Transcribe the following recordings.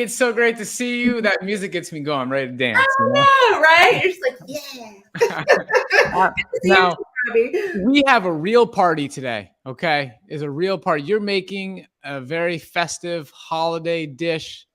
Wendy, it's so great to see you. That music gets me going. I'm ready to dance. Oh, right? You're just like, yeah. Now, we have a real party today, okay? It's a real party. You're making a very festive holiday dish.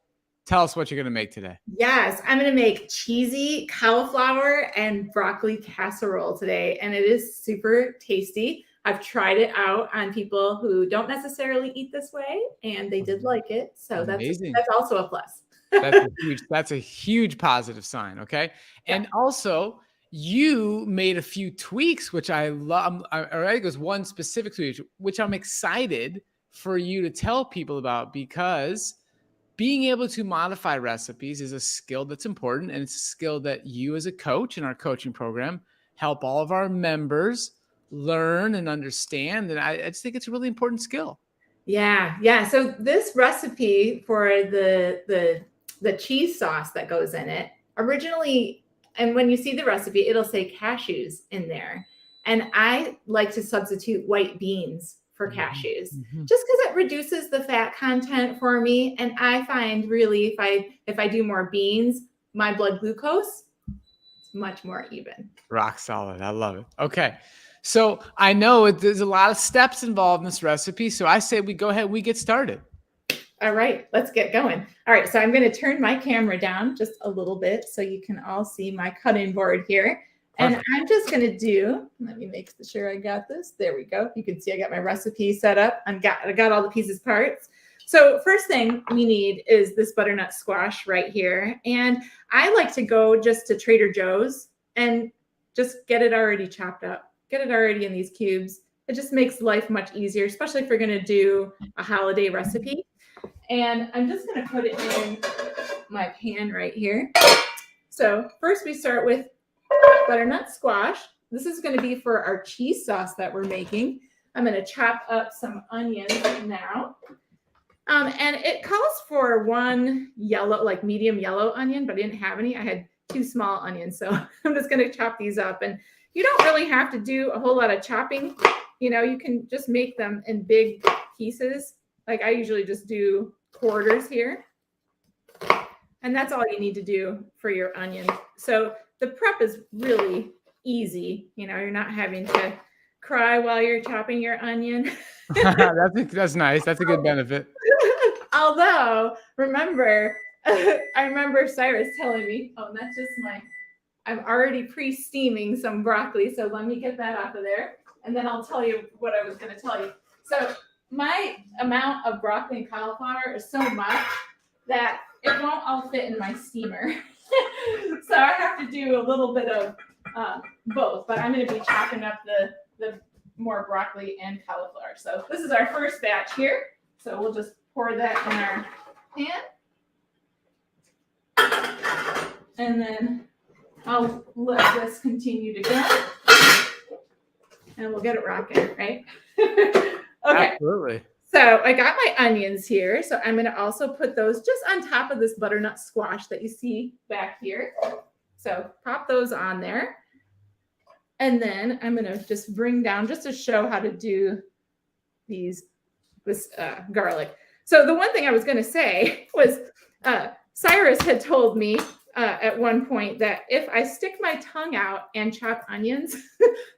Tell us what you're going to make today. Yes, I'm going to make cheesy cauliflower and broccoli casserole today, and it is super tasty. I've tried it out on people who don't necessarily eat this way, and they did like it. So that's also a plus. That's a huge positive sign, okay? Yeah. And also, you made a few tweaks, which I love. Or I think it was one specific tweak, which I'm excited for you to tell people about, because being able to modify recipes is a skill that's important, and it's a skill that you as a coach in our coaching program help all of our members learn and understand. And I just think it's a really important skill. Yeah. So this recipe for the cheese sauce that goes in it originally, and when you see the recipe, it'll say cashews in there. And I like to substitute white beans for cashews, just because it reduces the fat content for me. And I find really if I do more beans, my blood glucose is much more even. Rock solid. I love it. Okay. So I know there's a lot of steps involved in this recipe. So I say we go ahead, we get started. All right, let's get going. All right, so I'm going to turn my camera down just a little bit so you can all see my cutting board here. And I'm just going to let me make sure I got this. There we go. You can see I got my recipe set up. I got all the pieces parts. So first thing we need is this butternut squash right here. And I like to go just to Trader Joe's and just get it already chopped up. Get it already in these cubes. It just makes life much easier, especially if we're going to do a holiday recipe. And I'm just going to put it in my pan right here. So first we start with butternut squash. This is going to be for our cheese sauce that we're making. I'm going to chop up some onions now. And it calls for one yellow, like medium yellow onion, but I didn't have any. I had 2 small onions. So I'm just going to chop these up. And you don't really have to do a whole lot of chopping. You know, you can just make them in big pieces. Like I usually just do quarters here. And that's all you need to do for your onion. So the prep is really easy. You know, you're not having to cry while you're chopping your onion. That's nice. That's a good benefit. Although, I remember Cyrus telling me, that's just I'm already pre-steaming some broccoli. So let me get that off of there. And then I'll tell you what I was going to tell you. So my amount of broccoli and cauliflower is so much that it won't all fit in my steamer. So I have to do a little bit of both, but I'm going to be chopping up the more broccoli and cauliflower. So this is our first batch here. So we'll just pour that in our pan. And then I'll let this continue to go. And we'll get it rocking, right? Okay. Absolutely. So I got my onions here. So I'm going to also put those just on top of this butternut squash that you see back here. So pop those on there. And then I'm going to just bring down just to show how to do this garlic. So the one thing I was going to say was Cyrus had told me at one point that if I stick my tongue out and chop onions,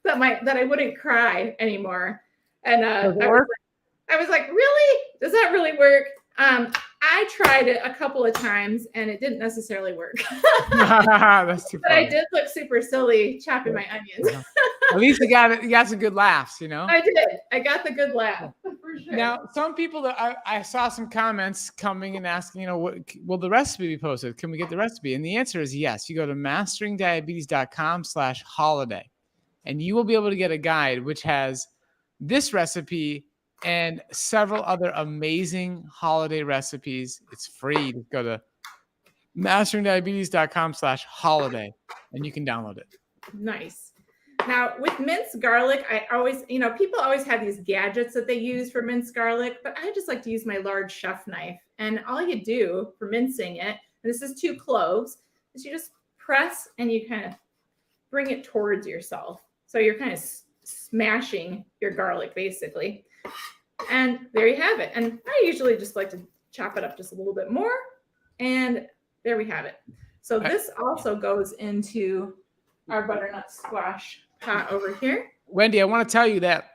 that I wouldn't cry anymore. And I was like, really? Does that really work? I tried it a couple of times and it didn't necessarily work. That's too funny. But I did look super silly chopping my onions. At least you got some good laughs, you know? I did. I got the good laugh for sure. Now, some people that I saw some comments coming and asking, will the recipe be posted? Can we get the recipe? And the answer is yes. You go to masteringdiabetes.com/holiday and you will be able to get a guide which has this recipe and several other amazing holiday recipes. It's free. Just go to masteringdiabetes.com/holiday and you can download it. Nice. Now with minced garlic, I always, people always have these gadgets that they use for minced garlic, but I just like to use my large chef knife. And all you do for mincing it, and this is 2 cloves, is you just press and you kind of bring it towards yourself. So you're kind of smashing your garlic basically. And there you have it. And I usually just like to chop it up just a little bit more. And there we have it. So this also goes into our butternut squash pot over here. Wendi, I want to tell you that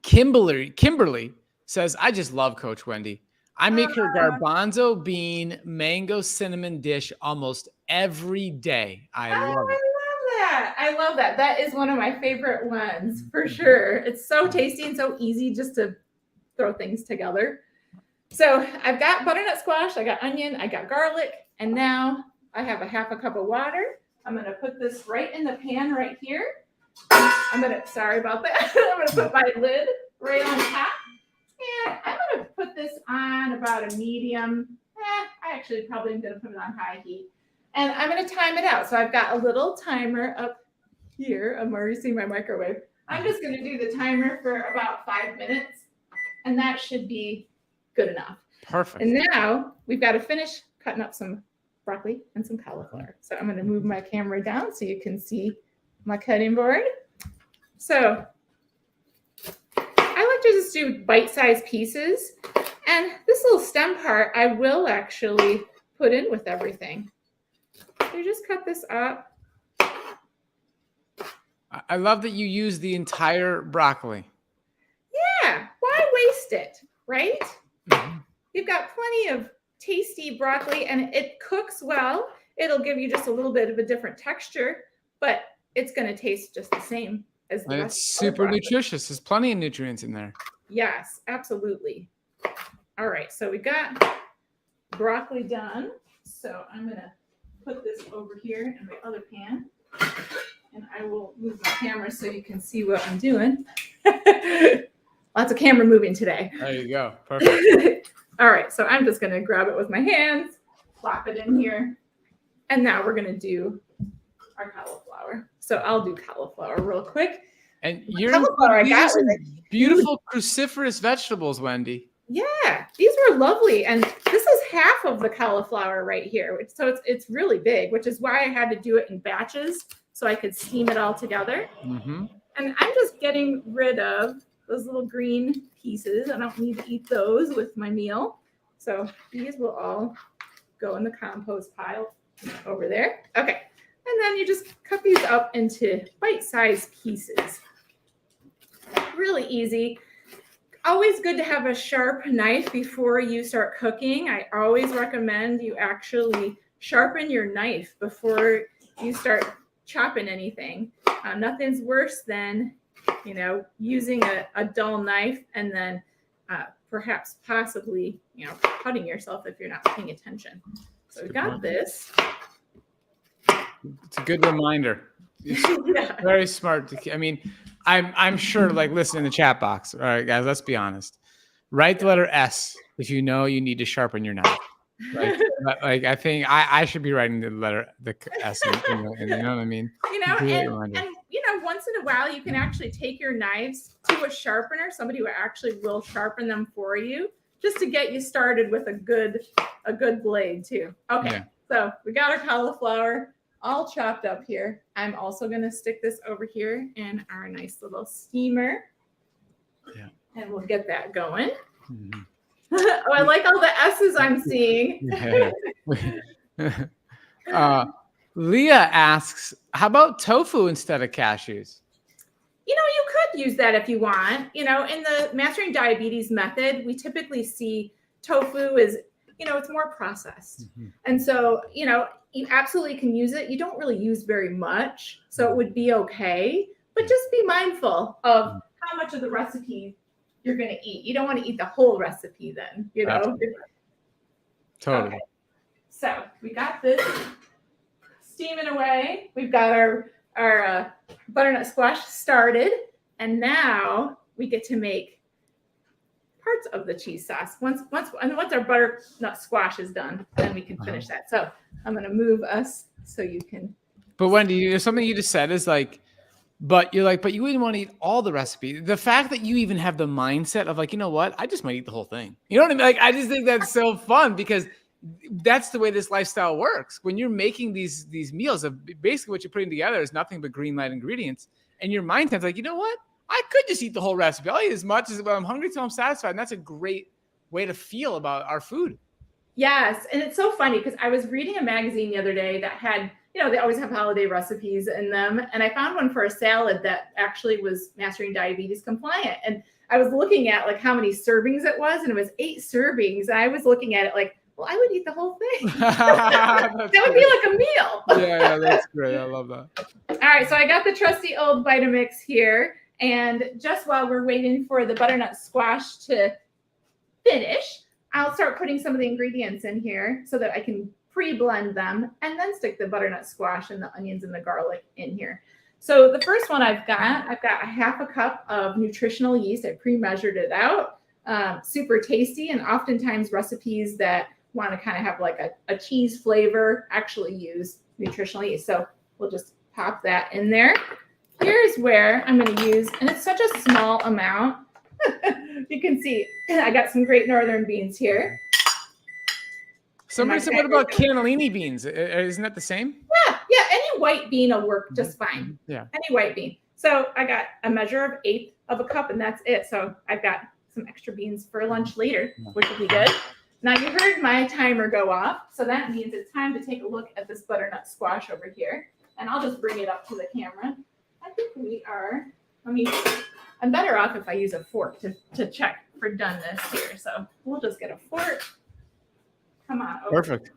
Kimberly says, I just love Coach Wendi. I make her garbanzo bean mango cinnamon dish almost every day. I love it. I love that. That is one of my favorite ones for sure. It's so tasty and so easy just to throw things together. So I've got butternut squash, I got onion, I got garlic, and now I have a half a cup of water. I'm going to put this right in the pan right here. Sorry about that. I'm going to put my lid right on top. And I'm going to put this on about a medium. I actually probably am going to put it on high heat. And I'm going to time it out. So I've got a little timer up here. I'm already seeing my microwave. I'm just going to do the timer for about 5 minutes. And that should be good enough. Perfect. And now we've got to finish cutting up some broccoli and some cauliflower. So I'm going to move my camera down so you can see my cutting board. So I like to just do bite-sized pieces. And this little stem part, I will actually put in with everything. So you just cut this up. I love that you use the entire broccoli. Yeah, why waste it, right? Mm-hmm. You've got plenty of tasty broccoli and it cooks well. It'll give you just a little bit of a different texture, but it's going to taste just the same as the rest. It's super nutritious. There's plenty of nutrients in there. Yes, absolutely. All right, so we got broccoli done. So I'm going to put this over here in my other pan. And I will move my camera so you can see what I'm doing. Lots of camera moving today. There you go. Perfect. All right, so I'm just going to grab it with my hands, plop it in here. And now we're going to do our cauliflower. So I'll do cauliflower real quick. And these are beautiful cruciferous vegetables, Wendi. Yeah, these were lovely. And this is half of the cauliflower right here. So it's really big, which is why I had to do it in batches so I could steam it all together. Mm-hmm. And I'm just getting rid of those little green pieces. I don't need to eat those with my meal. So these will all go in the compost pile over there. Okay. And then you just cut these up into bite-sized pieces. Really easy. Always good to have a sharp knife before you start cooking. I always recommend you actually sharpen your knife before you start chopping anything. Nothing's worse than, using a dull knife and then perhaps possibly, cutting yourself if you're not paying attention. So we got this. It's a good reminder. It's very smart. I'm sure, listen in the chat box. All right, guys, let's be honest. Write the letter S if you know you need to sharpen your knife. Right? I think I should be writing the S. You know what I mean? And once in a while, you can actually take your knives to a sharpener, somebody who actually will sharpen them for you, just to get you started with a good blade too. Okay, yeah. So we got our cauliflower all chopped up here. I'm also going to stick this over here in our nice little steamer. Yeah. And we'll get that going. Mm-hmm. Oh, I like all the S's I'm seeing. Leah asks, how about tofu instead of cashews? You could use that if you want. In the Mastering Diabetes method, we typically see tofu is, it's more processed. Mm-hmm. And so, you absolutely can use it. You don't really use very much, so it would be okay. But just be mindful of how much of the recipe you're going to eat. You don't want to eat the whole recipe then, Absolutely. Totally. Okay. So we got this steaming away. We've got our butternut squash started. And now we get to make parts of the cheese sauce. Once our butternut squash is done, then we can finish that. So I'm going to move us so you can. But Wendi, something you just said is but you wouldn't want to eat all the recipe. The fact that you even have the mindset of you know what? I just might eat the whole thing. You know what I mean? I just think that's so fun because that's the way this lifestyle works. When you're making these meals, basically what you're putting together is nothing but green light ingredients. And your mindset's you know what? I could just eat the whole recipe. I'll eat as much as I'm hungry till I'm satisfied. And that's a great way to feel about our food. Yes. And it's so funny because I was reading a magazine the other day that had, they always have holiday recipes in them. And I found one for a salad that actually was Mastering Diabetes compliant. And I was looking at like how many servings it was, and it was 8 servings. And I was looking at it like, well, I would eat the whole thing. That would be like a meal. Yeah, that's great. I love that. All right, so I got the trusty old Vitamix here. And just while we're waiting for the butternut squash to finish, I'll start putting some of the ingredients in here so that I can pre-blend them and then stick the butternut squash and the onions and the garlic in here. So the first one I've got a 1/2 cup of nutritional yeast. I pre-measured it out. Super tasty, and oftentimes recipes that want to kind of have like a cheese flavor actually use nutritional yeast. So we'll just pop that in there. Here's where I'm going to use, and it's such a small amount. You can see I got some Great Northern beans here. Somebody said, what about cannellini beans? Isn't that the same? Yeah. Any white bean will work just fine. Yeah. Any white bean. So I got a measure of 1/8 of a cup, and that's it. So I've got some extra beans for lunch later, which will be good. Now you heard my timer go off. So that means it's time to take a look at this butternut squash over here. And I'll just bring it up to the camera. I think we are, I'm better off if I use a fork to check for doneness here. So we'll just get a fork. Come on. Over. Perfect.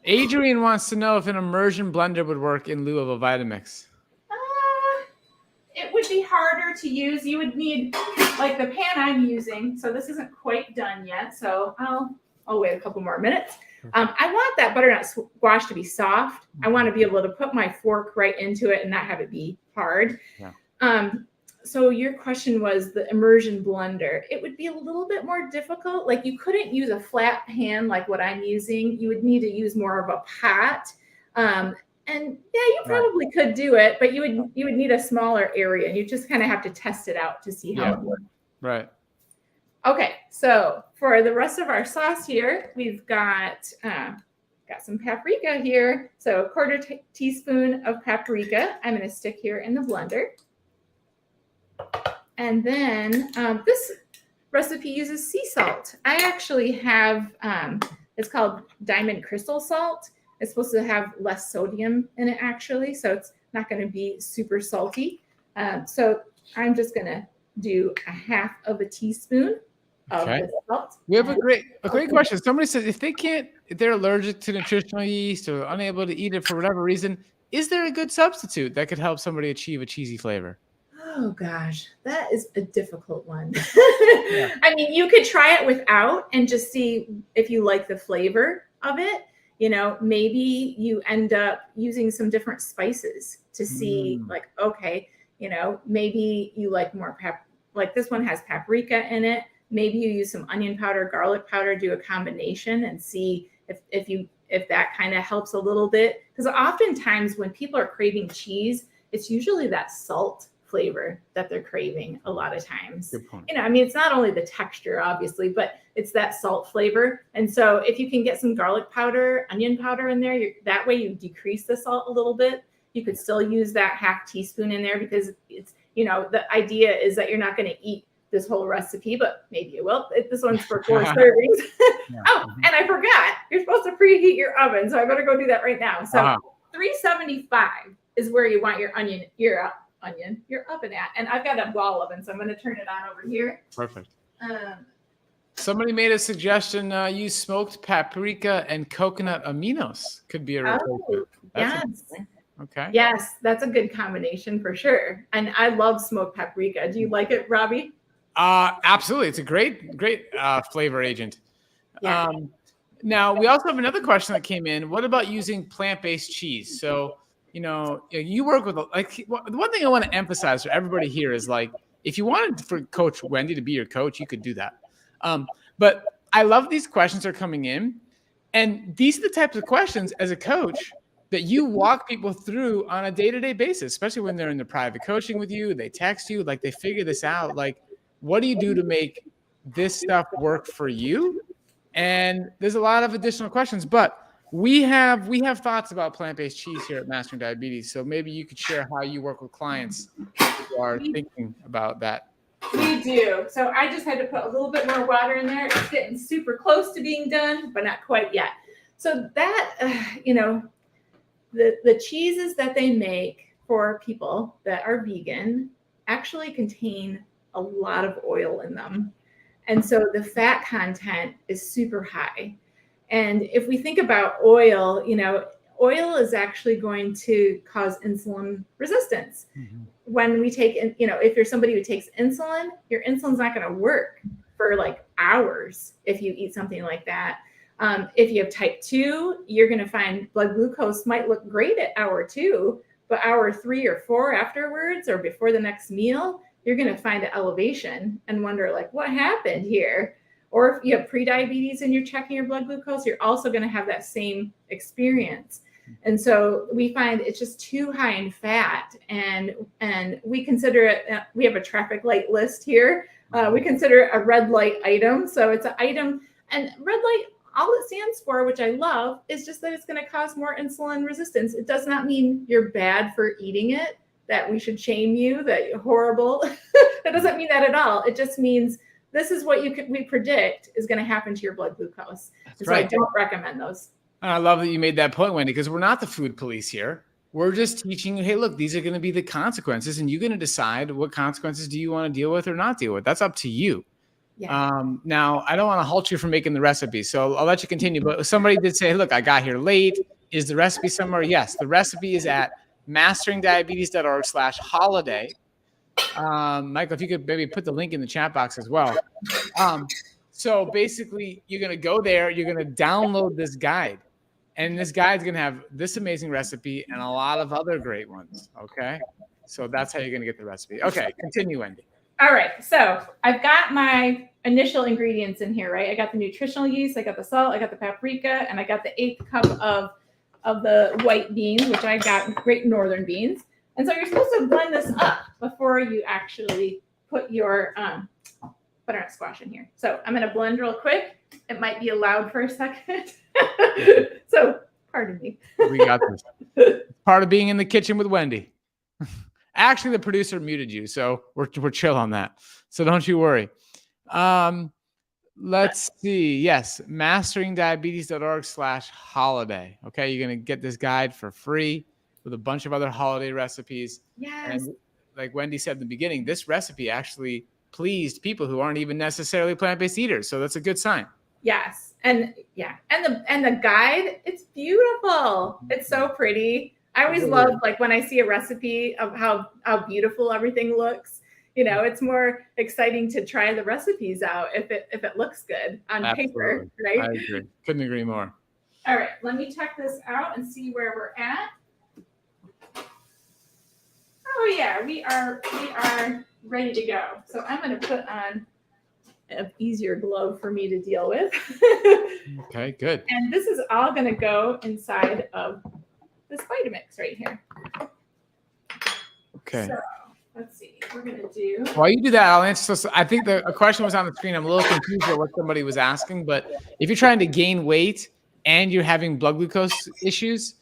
Adrian wants to know if an immersion blender would work in lieu of a Vitamix. It would be harder to use. You would need like the pan I'm using. So this isn't quite done yet. So I'll wait a couple more minutes. I want that butternut squash to be soft. I want to be able to put my fork right into it and not have it be hard. Yeah. So your question was the immersion blender. It would be a little bit more difficult. Like you couldn't use a flat pan like what I'm using. You would need to use more of a pot. And yeah, you probably could do it, but you would need a smaller area. You just kind of have to test it out to see how it works. Right. Okay, so for the rest of our sauce here, we've got some paprika here. So 1/4 teaspoon of paprika. I'm going to stick here in the blender. And then this recipe uses sea salt. I actually have, it's called diamond crystal salt. It's supposed to have less sodium in it actually, so it's not going to be super salty. So I'm just going to do 1/2 teaspoon of the salt. We have a great question. Somebody says if they're allergic to nutritional yeast or unable to eat it for whatever reason, is there a good substitute that could help somebody achieve a cheesy flavor? Oh gosh, that is a difficult one. I mean, you could try it without and just see if you like the flavor of it. Maybe you end up using some different spices to see like, okay, maybe you like more like this one has paprika in it. Maybe you use some onion powder, garlic powder, do a combination and see if that kind of helps a little bit. Because oftentimes when people are craving cheese, it's usually that salt flavor that they're craving a lot of times. It's not only the texture, obviously, but it's that salt flavor. And so if you can get some garlic powder, onion powder in there, that way you decrease the salt a little bit. You could still use that 1/2 teaspoon in there because it's, the idea is that you're not going to eat this whole recipe, but maybe you will. This one's for 4 servings. Oh, and I forgot, you're supposed to preheat your oven. So I better go do that right now. So 375 is where you want your oven at. And I've got a wall oven, so I'm going to turn it on over here. Perfect. Somebody made a suggestion, use smoked paprika and coconut aminos could be a replacement. Yes. Okay. Yes, that's a good combination for sure. And I love smoked paprika. Do you like it, Robby? Absolutely. It's a great flavor agent. Yeah. Now, we also have another question that came in. What about using plant-based cheese? So, you work with, the one thing I want to emphasize for everybody here is like, if you wanted for Coach Wendi to be your coach, you could do that. But I love these questions are coming in. And these are the types of questions as a coach that you walk people through on a day-to-day basis, especially when they're in the private coaching with you, they text you, like they figure this out. Like, what do you do to make this stuff work for you? And there's a lot of additional questions, but we have thoughts about plant-based cheese here at Mastering Diabetes. So maybe you could share how you work with clients who are thinking about that. We do. So I just had to put a little bit more water in there. It's getting super close to being done, but not quite yet. So that, the cheeses that they make for people that are vegan actually contain a lot of oil in them. And so the fat content is super high. And if we think about oil, oil is actually going to cause insulin resistance. Mm-hmm. When we take, if you're somebody who takes insulin, your insulin's not going to work for like hours if you eat something like that. If you have type 2, you're going to find blood glucose might look great at hour 2, but hour 3 or 4 afterwards or before the next meal, you're going to find an elevation and wonder like, what happened here? Or if you have prediabetes and you're checking your blood glucose, you're also going to have that same experience. And so we find it's just too high in fat, and we consider it, we have a traffic light list here. We consider it a red light item. So it's an item, and red light, all it stands for, which I love, is just that it's going to cause more insulin resistance. It does not mean you're bad for eating it, that we should shame you, that you're horrible. That doesn't mean that at all. It just means this is what we predict is going to happen to your blood glucose. That's right. So I don't recommend those. I love that you made that point, Wendi, because we're not the food police here. We're just teaching you, hey, look, these are going to be the consequences, and you're going to decide what consequences do you want to deal with or not deal with. That's up to you. Yeah. Now, I don't want to halt you from making the recipe, so I'll let you continue. But somebody did say, look, I got here late. Is the recipe somewhere? Yes, the recipe is at masteringdiabetes.org/holiday. Michael, if you could maybe put the link in the chat box as well. So basically, you're going to go there. You're going to download this guide. And this guide's going to have this amazing recipe and a lot of other great ones. Okay. So that's how you're going to get the recipe. Okay. Continue, Wendi. All right. So I've got my initial ingredients in here, right? I got the nutritional yeast. I got the salt. I got the paprika. And I got the 1/8 cup of the white beans, which I got Great Northern beans. And so you're supposed to blend this up before you actually put your butternut squash in here. So I'm going to blend real quick. It might be loud for a second. So pardon me. We got this. Part of being in the kitchen with Wendi. Actually, the producer muted you, so we're chill on that. So don't you worry. Let's see. Yes, masteringdiabetes.org/holiday. Okay, you're going to get this guide for free with a bunch of other holiday recipes. Yes. And like Wendi said in the beginning, this recipe actually pleased people who aren't even necessarily plant-based eaters. So that's a good sign. Yes. And yeah. And the guide, it's beautiful. It's so pretty. I always love like when I see a recipe of how beautiful everything looks. It's more exciting to try the recipes out if it looks good on paper, right? I agree. Couldn't agree more. All right, let me check this out and see where we're at. Oh yeah, we are ready to go. So I'm going to put on an easier glove for me to deal with. Okay, good. And this is all going to go inside of this Vitamix right here. Okay. So let's see. We're going to do. While you do that, I'll answer. So I think a question was on the screen. I'm a little confused at what somebody was asking, but if you're trying to gain weight and you're having blood glucose issues,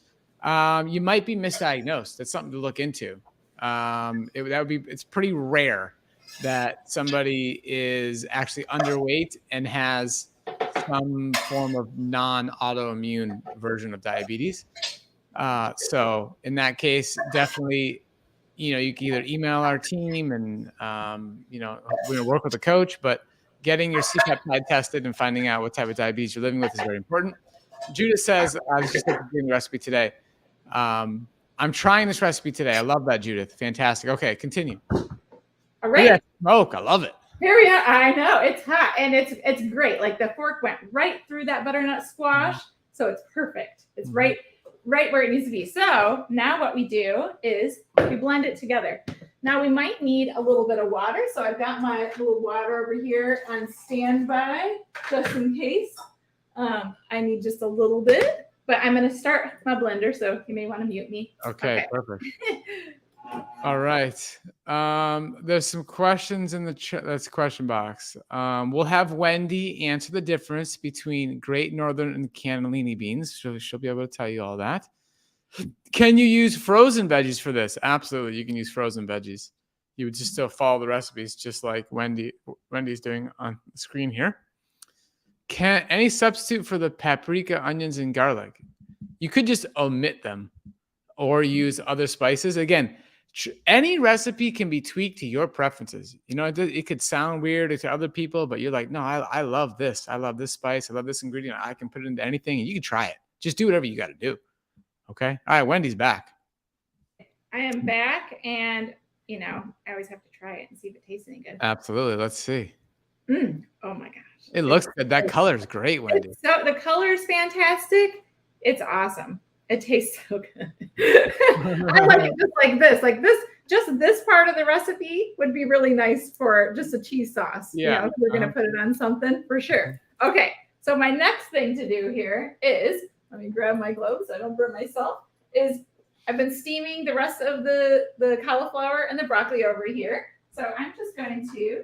you might be misdiagnosed. That's something to look into. It's pretty rare that somebody is actually underweight and has some form of non-autoimmune version of diabetes. So in that case, definitely, you can either email our team and, we're going to work with a coach, but getting your C-peptide tested and finding out what type of diabetes you're living with is very important. Judith says, I was just looking at the recipe today. I'm trying this recipe today. I love that, Judith. Fantastic. Okay, continue. All right. Yeah, smoke. I love it. Here we are. I know it's hot and it's great. Like the fork went right through that butternut squash, so it's perfect. It's right where it needs to be. So now what we do is we blend it together. Now we might need a little bit of water, so I've got my little water over here on standby just in case. I need just a little bit. But I'm going to start my blender, so you may want to mute me. Okay. Perfect. All right. There's some questions in the that's question box. We'll have Wendi answer the difference between Great Northern and cannellini beans. She'll be able to tell you all that. Can you use frozen veggies for this? Absolutely. You can use frozen veggies. you would just still follow the recipes, just like Wendy's doing on the screen here. Any substitute for the paprika, onions, and garlic? You could just omit them or use other spices. Again, any recipe can be tweaked to your preferences. It could sound weird to other people, but you're like, no, I love this. I love this spice. I love this ingredient. I can put it into anything, and you can try it. Just do whatever you got to do. Okay. All right. Wendy's back. I am back, and I always have to try it and see if it tastes any good. Absolutely. Let's see. Oh my gosh. It looks good. That color is great, Wendi. So the color is fantastic. It's awesome. It tastes so good. I like it just like this. Like this, just this part of the recipe would be really nice for just a cheese sauce. Yeah. If you're going to put it on something, for sure. Okay. So my next thing to do here is, let me grab my gloves so I don't burn myself, is I've been steaming the rest of the cauliflower and the broccoli over here. So I'm just going to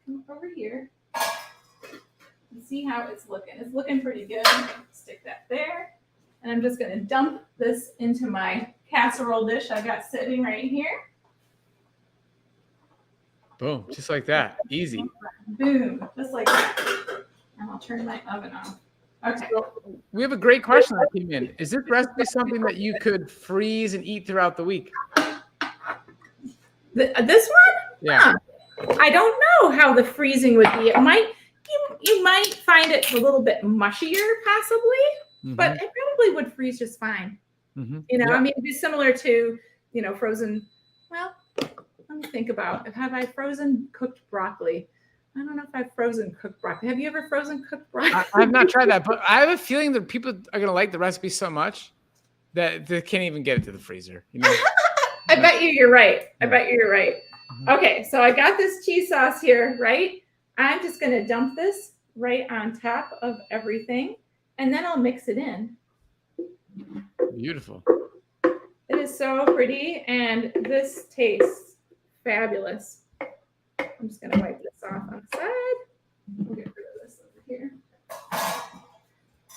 come over here and see how it's looking. It's looking pretty good. Stick that there. And I'm just going to dump this into my casserole dish I got sitting right here. Boom, just like that. Easy. Boom, just like that. And I'll turn my oven off. Okay. So we have a great question that came in. Is this recipe something that you could freeze and eat throughout the week? This one? Yeah. I don't know how the freezing would be. It might, you might find it a little bit mushier, possibly, but it probably would freeze just fine. I mean, it'd be similar to, frozen. Well, let me think about it. Have I frozen cooked broccoli? I don't know if I've frozen cooked broccoli. Have you ever frozen cooked broccoli? I've not tried that, but I have a feeling that people are going to like the recipe so much that they can't even get it to the freezer. I bet you're right. I bet you're right. Okay, so I got this cheese sauce here, right? I'm just going to dump this right on top of everything, and then I'll mix it in. Beautiful. It is so pretty, and this tastes fabulous. I'm just going to wipe this off on the side. We'll get rid of this over here.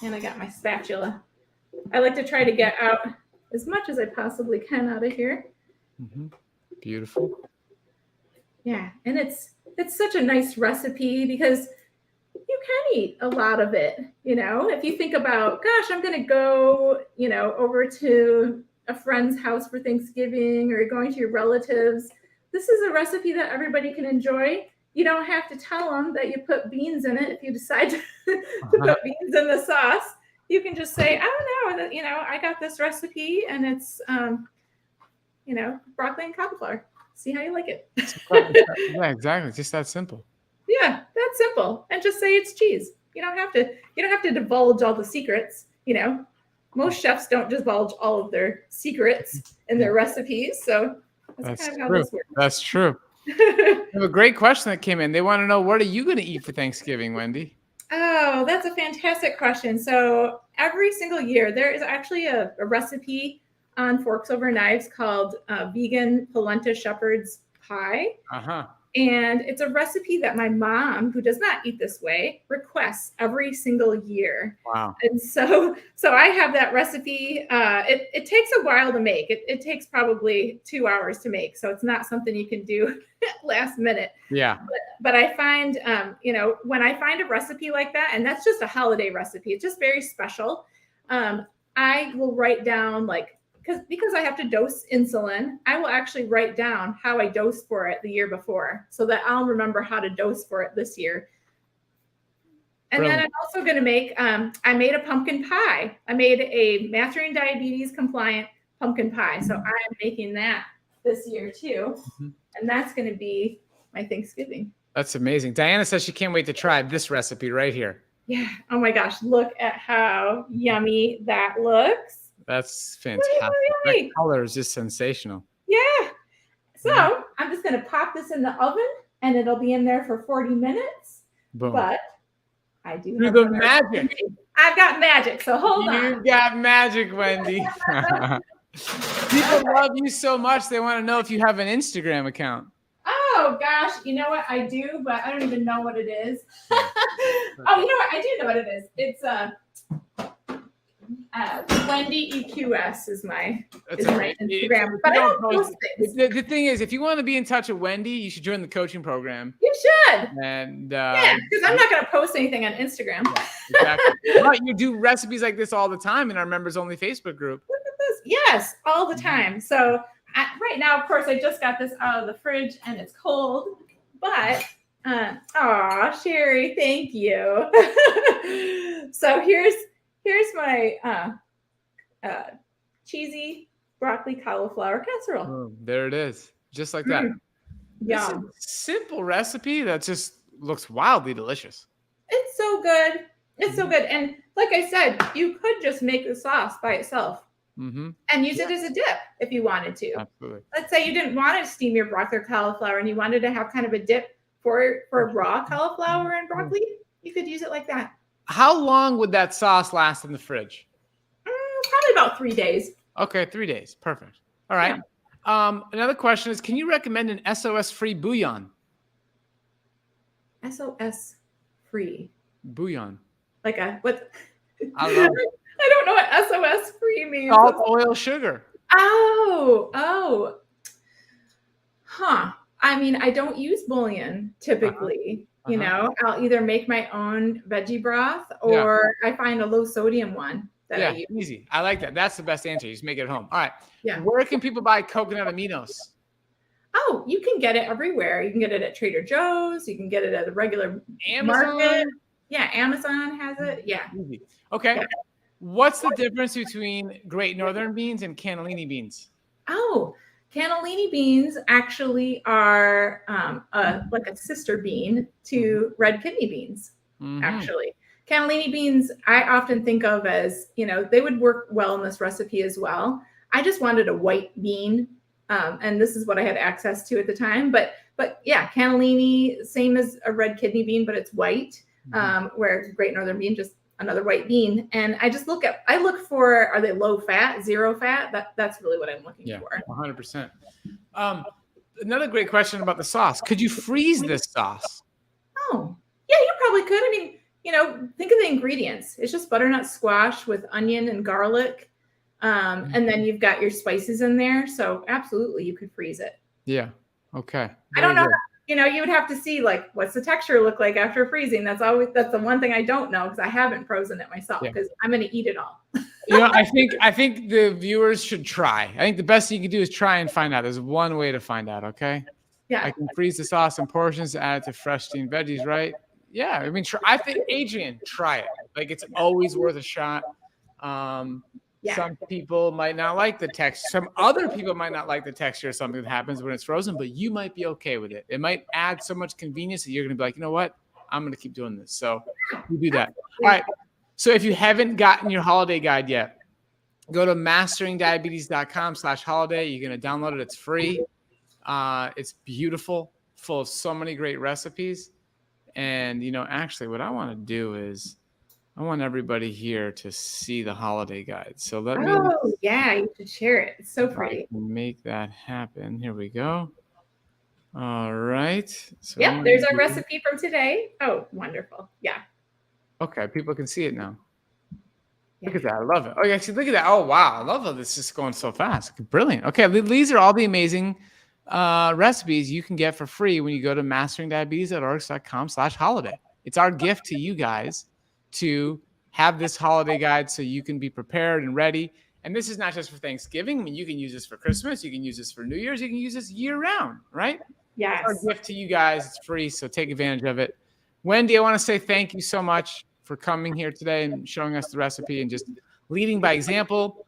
And I got my spatula. I like to try to get out as much as I possibly can out of here. Beautiful. Yeah, and it's such a nice recipe because you can eat a lot of it. If you think about, gosh, I'm going to go, over to a friend's house for Thanksgiving or going to your relatives. This is a recipe that everybody can enjoy. You don't have to tell them that you put beans in it. If you decide to put beans in the sauce, you can just say, I don't know, I got this recipe and it's, broccoli and cauliflower. See how you like it. Yeah, exactly. Just that simple. Yeah, that's simple. And just say it's cheese. You don't have to divulge all the secrets. Most chefs don't divulge all of their secrets in their recipes. So that's kind of how this works. That's true. We have a great question that came in. They want to know, what are you going to eat for Thanksgiving, Wendi? Oh, that's a fantastic question. So every single year, there is actually a recipe on Forks Over Knives called vegan polenta shepherd's pie. And it's a recipe that my mom, who does not eat this way, requests every single year. Wow. And so I have that recipe. It takes a while to make. It takes probably 2 hours to make. So it's not something you can do last minute. Yeah. But I find, when I find a recipe like that, and that's just a holiday recipe, it's just very special. I will write down because I have to dose insulin, I will actually write down how I dosed for it the year before so that I'll remember how to dose for it this year. And then I'm also going to make, I made a pumpkin pie. I made a Mastering Diabetes compliant pumpkin pie. So I'm making that this year too. And that's going to be my Thanksgiving. That's amazing. Diana says she can't wait to try this recipe right here. Yeah. Oh my gosh. Look at how yummy that looks. That's fantastic. That color is just sensational. Yeah. So I'm just going to pop this in the oven and it'll be in there for 40 minutes. Boom. But I do have the magic. I've got magic. So hold on. You got magic, Wendi. People love you so much. They want to know if you have an Instagram account. Oh, gosh. You know what? I do, but I don't even know what it is. Oh, you know what? I do know what it is. It's Wendi EQS is my Okay. Instagram, but I don't post things. The thing is, if you want to be in touch with Wendi, you should join the coaching program. You should. And yeah, because I'm not going to post anything on Instagram. Yeah, exactly. But you do recipes like this all the time in our members only Facebook group. Look at this. Yes, all the time. So right now, of course, I just got this out of the fridge and it's cold. But Sherry, thank you. So here's my cheesy broccoli cauliflower casserole. Oh, there it is, just like that. Yeah, simple recipe that just looks wildly delicious. It's so good. It's so good. And like I said, you could just make the sauce by itself and use it as a dip if you wanted to. Absolutely. Let's say you didn't want to steam your broccoli or cauliflower and you wanted to have kind of a dip for raw cauliflower and broccoli, you could use it like that. How long would that sauce last in the fridge? Probably about 3 days. Okay, 3 days. Perfect. All right. Yeah. Another question is, can you recommend an SOS-free bouillon? SOS-free. Bouillon. Like what? I love it. I don't know what SOS-free means. Salt, oil, sugar. Oh. Huh. I mean, I don't use bouillon typically. You know, I'll either make my own veggie broth or I find a low sodium one. Yeah, easy. I like that. That's the best answer. You just make it at home. All right. Yeah. Where can people buy coconut aminos? Oh, you can get it everywhere. You can get it at Trader Joe's. You can get it at the regular Amazon. market. Yeah, Amazon has it. Yeah. Easy. Okay. Yeah. What's the difference between Great Northern beans and cannellini beans? Oh, cannellini beans actually are like a sister bean to red kidney beans, actually. Cannellini beans, I often think of as, they would work well in this recipe as well. I just wanted a white bean, and this is what I had access to at the time. But yeah, cannellini, same as a red kidney bean, but it's white, where Great Northern bean, just another white bean. And I just look for, are they low fat, zero fat? That's really what I'm looking for. 100%. Another great question about the sauce. Could you freeze this sauce? Oh, yeah, you probably could. I mean, think of the ingredients. It's just butternut squash with onion and garlic. And then you've got your spices in there. So absolutely, you could freeze it. Yeah. Okay. I don't know. You would have to see what's the texture look like after freezing. That's the one thing I don't know because I haven't frozen it myself because I'm going to eat it all. I think the viewers should try. I think the best thing you can do is try and find out. There's one way to find out. Okay. Yeah. I can freeze the sauce in portions, add it to fresh steamed veggies, right? Yeah. I mean, I think Adrian, try it. It's always worth a shot. Some people might not like the texture. Some other people might not like the texture of something that happens when it's frozen, but you might be okay with it. It might add so much convenience that you're going to be like, you know what? I'm going to keep doing this. So you do that. All right. So if you haven't gotten your holiday guide yet, go to masteringdiabetes.com/holiday. You're going to download it. It's free. It's beautiful, full of so many great recipes. And, actually what I want to do is I want everybody here to see the holiday guide. So let me. Oh, yeah, you should share it. It's so pretty. Make that happen. Here we go. All right. So there's our recipe from today. Oh, wonderful. Yeah. Okay, people can see it now. Yeah. Look at that. I love it. Oh, yeah, actually, look at that. Oh, wow. I love how this is going so fast. Brilliant. Okay, these are all the amazing recipes you can get for free when you go to masteringdiabetes.org.com/holiday. It's our gift to you guys to have this holiday guide so you can be prepared and ready. And this is not just for Thanksgiving. I mean, you can use this for Christmas. You can use this for New Year's. You can use this year round, right? Yes. It's our gift to you guys. It's free, so take advantage of it. Wendi, I want to say thank you so much for coming here today and showing us the recipe and just leading by example.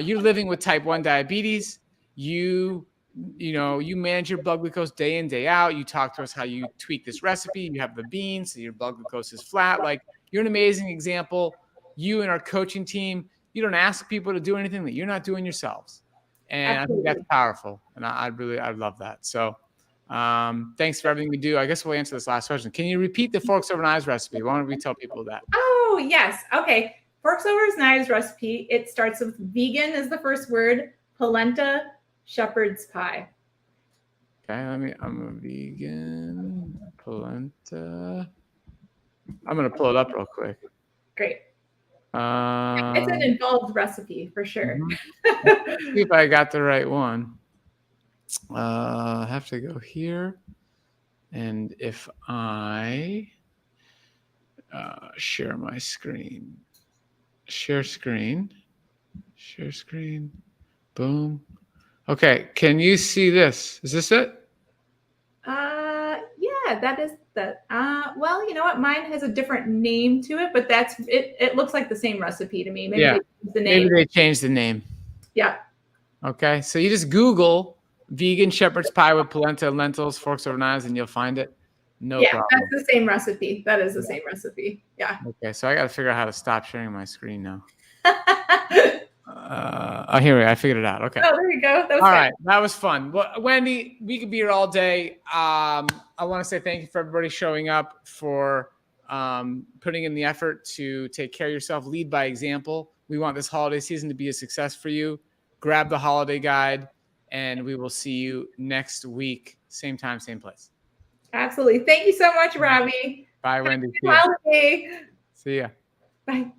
You're living with type 1 diabetes. You manage your blood glucose day in, day out. You talk to us how you tweak this recipe. You have the beans, so your blood glucose is flat. You're an amazing example. You and our coaching team, you don't ask people to do anything that you're not doing yourselves. And absolutely. I think that's powerful. And I love that. So thanks for everything we do. I guess we'll answer this last question. Can you repeat the forks over knives recipe? Why don't we tell people that? Oh, yes. Okay. Forks over knives recipe. It starts with vegan is the first word. Polenta shepherd's pie. Okay. I'm a vegan polenta. I'm going to pull it up real quick. Great. It's an involved recipe for sure. See if I got the right one. I have to go here. And if I share my screen, share screen, boom. Okay, can you see this? Is this it? Yeah, that is that. Well, you know what? Mine has a different name to it, but that's it. It looks like the same recipe to me. Maybe they changed the name. Maybe they changed the name. Yeah. Okay, so you just Google vegan shepherd's pie with polenta and lentils, forks over knives, and you'll find it. No problem. That's the same recipe. That is the same recipe. Yeah. Okay, so I got to figure out how to stop sharing my screen now. Here we go. I figured it out. Okay. Oh, there you go. All right, that was fun. Well, Wendi, we could be here all day. I want to say thank you for everybody showing up, for putting in the effort to take care of yourself, lead by example. We want this holiday season to be a success for you. Grab the holiday guide, and we will see you next week. Same time, same place. Absolutely. Thank you so much, Robby. Bye, Wendi. Happy holiday. See ya. Bye.